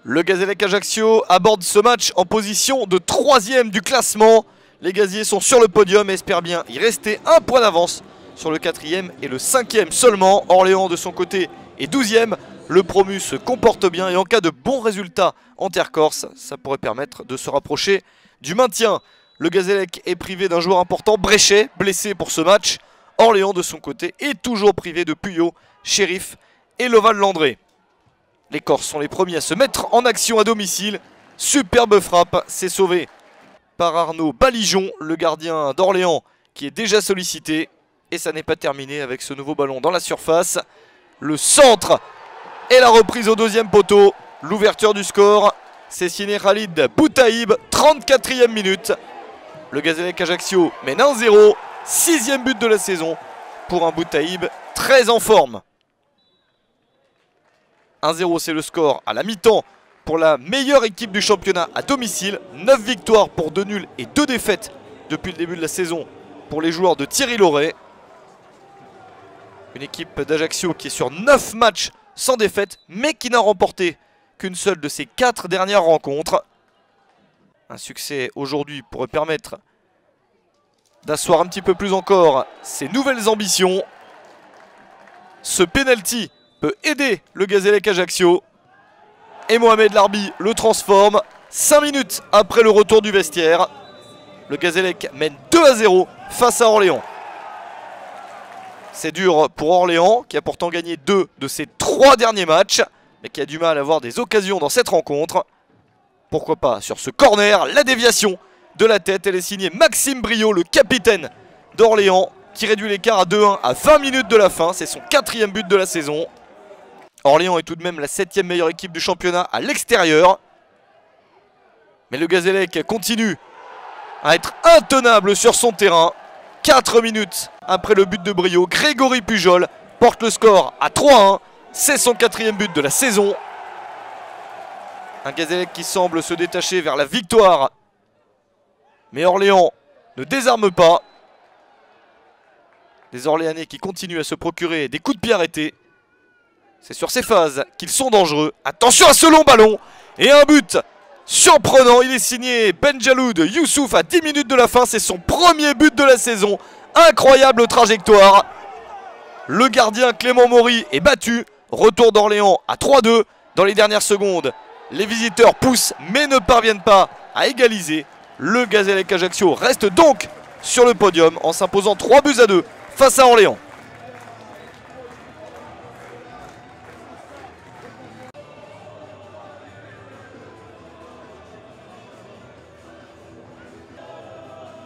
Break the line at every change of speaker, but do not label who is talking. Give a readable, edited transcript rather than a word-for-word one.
Le Gazélec Ajaccio aborde ce match en position de 3e du classement. Les Gaziers sont sur le podium et espèrent bien y rester un point d'avance sur le 4e et le 5e seulement. Orléans de son côté est 12e. Le promu se comporte bien et en cas de bons résultats en terre corse, ça pourrait permettre de se rapprocher du maintien. Le Gazélec est privé d'un joueur important, Bréchet, blessé pour ce match. Orléans de son côté est toujours privé de Puyot, Shérif et Loval-Landré. Les Corses sont les premiers à se mettre en action à domicile. Superbe frappe, c'est sauvé par Arnaud Balijon, le gardien d'Orléans qui est déjà sollicité. Et ça n'est pas terminé avec ce nouveau ballon dans la surface. Le centre et la reprise au deuxième poteau. L'ouverture du score, c'est signé Khalid Boutaïb, 34e minute. Le Gazélec Ajaccio mène 1-0, 6e but de la saison pour un Boutaïb très en forme. 1-0 c'est le score à la mi-temps pour la meilleure équipe du championnat à domicile. 9 victoires pour 2 nuls et 2 défaites depuis le début de la saison pour les joueurs de Thierry Lauré. Une équipe d'Ajaccio qui est sur 9 matchs sans défaite mais qui n'a remporté qu'une seule de ses 4 dernières rencontres. Un succès aujourd'hui pourrait permettre d'asseoir un petit peu plus encore ses nouvelles ambitions. Ce penalty peut aider le Gazélec Ajaccio. Et Mohamed Larbi le transforme. 5 minutes après le retour du vestiaire. Le Gazélec mène 2-0 face à Orléans. C'est dur pour Orléans qui a pourtant gagné 2 de ses 3 derniers matchs. Mais qui a du mal à avoir des occasions dans cette rencontre. Pourquoi pas sur ce corner, la déviation de la tête. Elle est signée Maxime Briot, le capitaine d'Orléans, qui réduit l'écart à 2-1 à 20 minutes de la fin. C'est son 4e but de la saison. Orléans est tout de même la 7e meilleure équipe du championnat à l'extérieur. Mais le Gazélec continue à être intenable sur son terrain. 4 minutes après le but de Briot, Grégory Pujol porte le score à 3-1. C'est son 4e but de la saison. Un Gazélec qui semble se détacher vers la victoire. Mais Orléans ne désarme pas. Les Orléanais qui continuent à se procurer des coups de pied arrêtés. C'est sur ces phases qu'ils sont dangereux. Attention à ce long ballon. Et un but surprenant. Il est signé Benjaloud Youssouf à 10 minutes de la fin. C'est son premier but de la saison. Incroyable trajectoire. Le gardien Clément Maury est battu. Retour d'Orléans à 3-2 dans les dernières secondes. Les visiteurs poussent mais ne parviennent pas à égaliser. Le Gazélec Ajaccio reste donc sur le podium en s'imposant 3-2 face à Orléans.